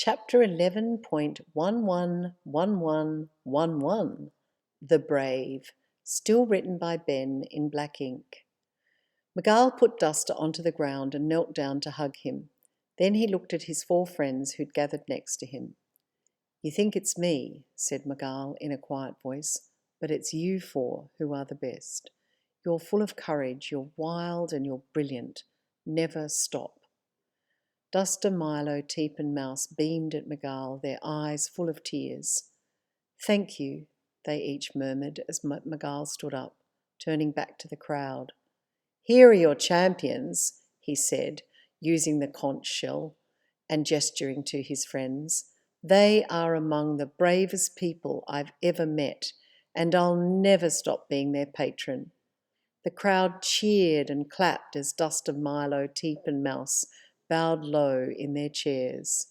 Chapter 11.111111 The Brave, still written by Ben in black ink. Migal put Duster onto the ground and knelt down to hug him. Then he looked at his 4 friends who'd gathered next to him. "You think it's me," said Migal in a quiet voice, "but it's you 4 who are the best. You're full of courage, you're wild and you're brilliant. Never stop." Duster, Milo, Teep and Mouse beamed at Migal, their eyes full of tears. "Thank you," they each murmured as Migal stood up, turning back to the crowd. "Here are your champions," he said, using the conch shell and gesturing to his friends. "They are among the bravest people I've ever met, and I'll never stop being their patron." The crowd cheered and clapped as Duster, Milo, Teep and Mouse bowed low in their chairs.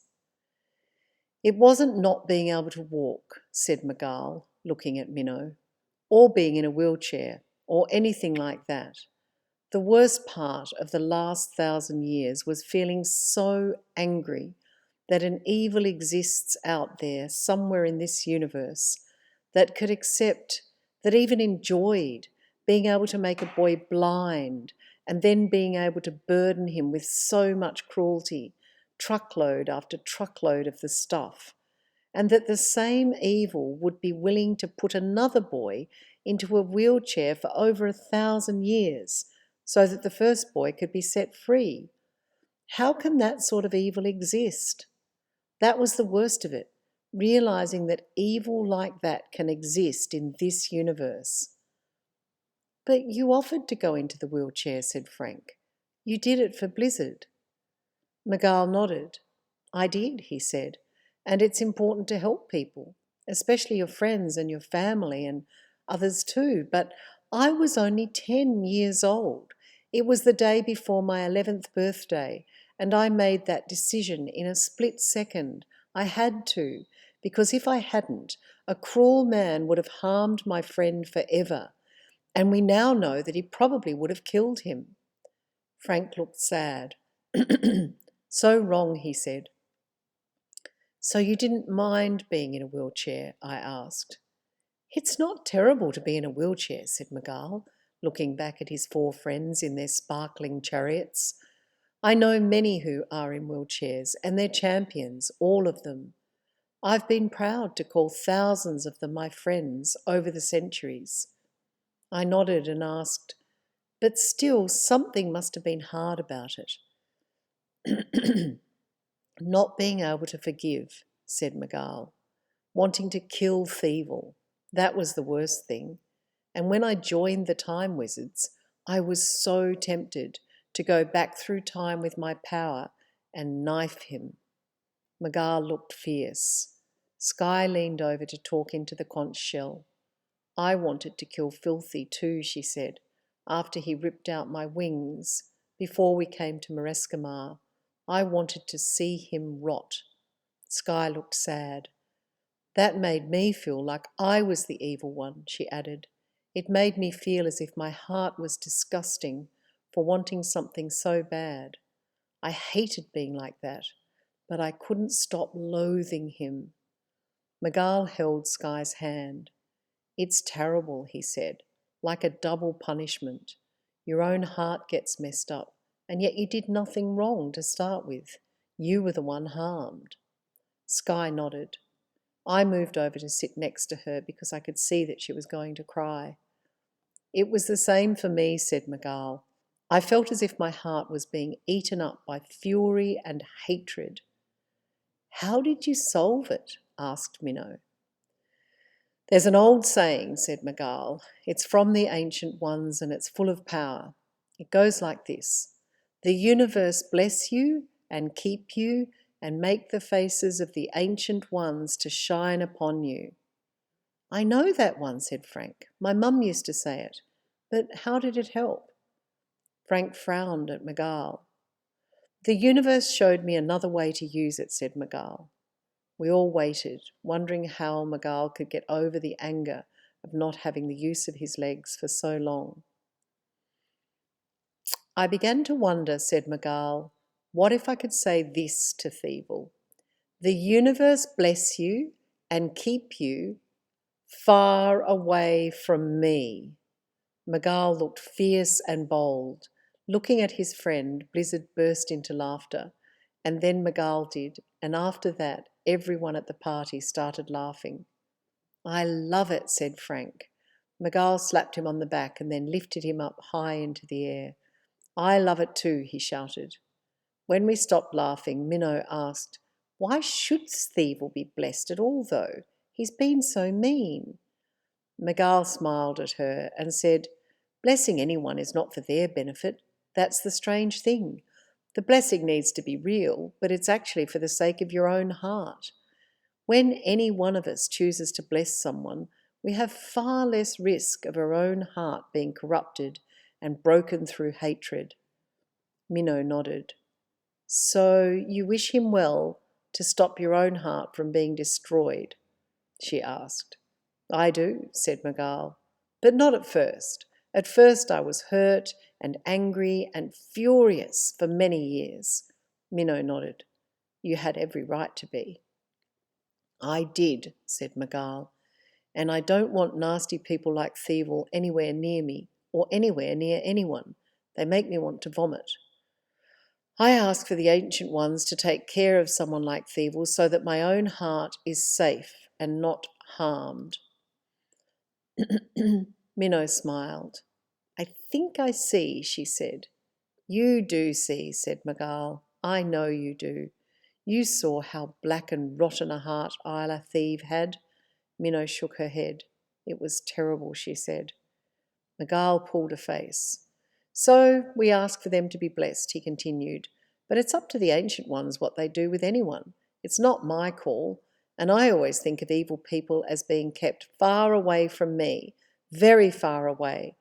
"It wasn't not being able to walk," said Migal, looking at Minnow, "or being in a wheelchair, or anything like that. The worst part of the last 1,000 years was feeling so angry that an evil exists out there somewhere in this universe that could accept, that even enjoyed, being able to make a boy blind and then being able to burden him with so much cruelty, truckload after truckload of the stuff, and that the same evil would be willing to put another boy into a wheelchair for over 1,000 years so that the first boy could be set free. How can that sort of evil exist? That was the worst of it, realizing that evil like that can exist in this universe. "But you offered to go into the wheelchair," said Frank. "You did it for Blizzard." Migal nodded. "I did," he said, "and it's important to help people, especially your friends and your family and others too. But I was only 10 years old. It was the day before my 11th birthday, and I made that decision in a split second. I had to, because if I hadn't, a cruel man would have harmed my friend forever. And we now know that he probably would have killed him." Frank looked sad. "So wrong," he said. "So you didn't mind being in a wheelchair?" I asked. "It's not terrible to be in a wheelchair," said Migal, looking back at his 4 friends in their sparkling chariots. "I know many who are in wheelchairs, and they're champions, all of them. I've been proud to call thousands of them my friends over the centuries." I nodded and asked, "But still, something must have been hard about it." "Not being able to forgive," said Migal. "Wanting to kill Thievel. That was the worst thing. And when I joined the Time Wizards, I was so tempted to go back through time with my power and knife him." Migal looked fierce. Skye leaned over to talk into the conch shell. "I wanted to kill Filthy too," she said, "after he ripped out my wings, before we came to Marescimar. I wanted to see him rot." Skye looked sad. "That made me feel like I was the evil one," she added. "It made me feel as if my heart was disgusting for wanting something so bad. I hated being like that, but I couldn't stop loathing him." Migal held Skye's hand. "It's terrible," he said, "like a double punishment. Your own heart gets messed up, and yet you did nothing wrong to start with. You were the one harmed." Skye nodded. I moved over to sit next to her because I could see that she was going to cry. "It was the same for me," said Migal. "I felt as if my heart was being eaten up by fury and hatred." "How did you solve it?" asked Minnow. "There's an old saying," said Migal. "It's from the ancient ones and it's full of power. It goes like this: the universe bless you and keep you and make the faces of the ancient ones to shine upon you." "I know that one," said Frank. "My mum used to say it. But how did it help?" Frank frowned at Migal. "The universe showed me another way to use it," said Migal. We all waited, wondering how Migal could get over the anger of not having the use of his legs for so long. "I began to wonder," said Migal, "what if I could say this to Thievel? The universe bless you and keep you far away from me. Migal looked fierce and bold. Looking at his friend, Blizzard burst into laughter. And then Migal did, and after that, everyone at the party started laughing. I love it, said Frank. Migal slapped him on the back and then lifted him up high into the air. I love it too, he shouted. When we stopped laughing, Minnow asked, why should Thievul be blessed at all, though? He's been so mean. Migal smiled at her and said, blessing anyone is not for their benefit. That's the strange thing. The blessing needs to be real, but it's actually for the sake of your own heart. When any one of us chooses to bless someone, we have far less risk of our own heart being corrupted and broken through hatred. Minnow nodded. So you wish him well to stop your own heart from being destroyed? She asked. I do, said Migal, but not at first. At first I was hurt and angry and furious for many years. Minnow nodded. You had every right to be. I did, said Migal, and I don't want nasty people like Thievul anywhere near me or anywhere near anyone. They make me want to vomit. I ask for the Ancient Ones to take care of someone like Thievul so that my own heart is safe and not harmed. Minnow smiled. I think I see, she said. You do see, said Migal. I know you do. You saw how black and rotten a heart Isla Thieve had. Minnow shook her head. It was terrible, she said. Migal pulled a face. So we ask for them to be blessed, he continued. But it's up to the Ancient Ones what they do with anyone. It's not my call, and I always think of evil people as being kept far away from me, very far away,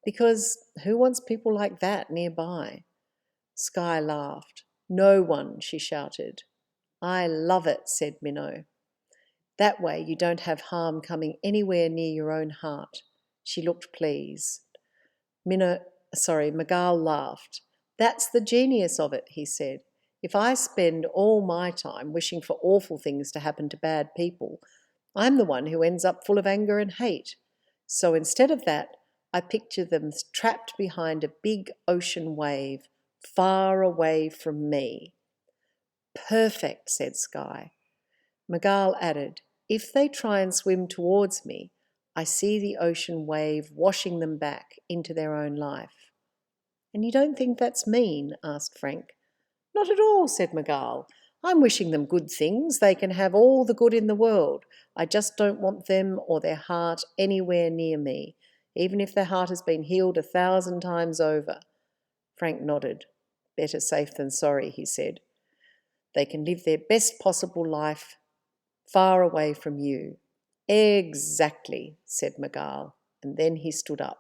because who wants people like that nearby? Sky laughed. No one, she shouted. I love it, said Minnow. That way you don't have harm coming anywhere near your own heart. She looked pleased. Migal laughed. That's the genius of it, he said. If I spend all my time wishing for awful things to happen to bad people, I'm the one who ends up full of anger and hate. So instead of that, I picture them trapped behind a big ocean wave, far away from me. Perfect, said Sky. Migal added, if they try and swim towards me, I see the ocean wave washing them back into their own life. And you don't think that's mean? Asked Frank. Not at all, said Migal. I'm wishing them good things. They can have all the good in the world. I just don't want them or their heart anywhere near me, even if their heart has been healed 1,000 times over. Frank nodded. Better safe than sorry, he said. They can live their best possible life far away from you. Exactly, said Migal, and then he stood up.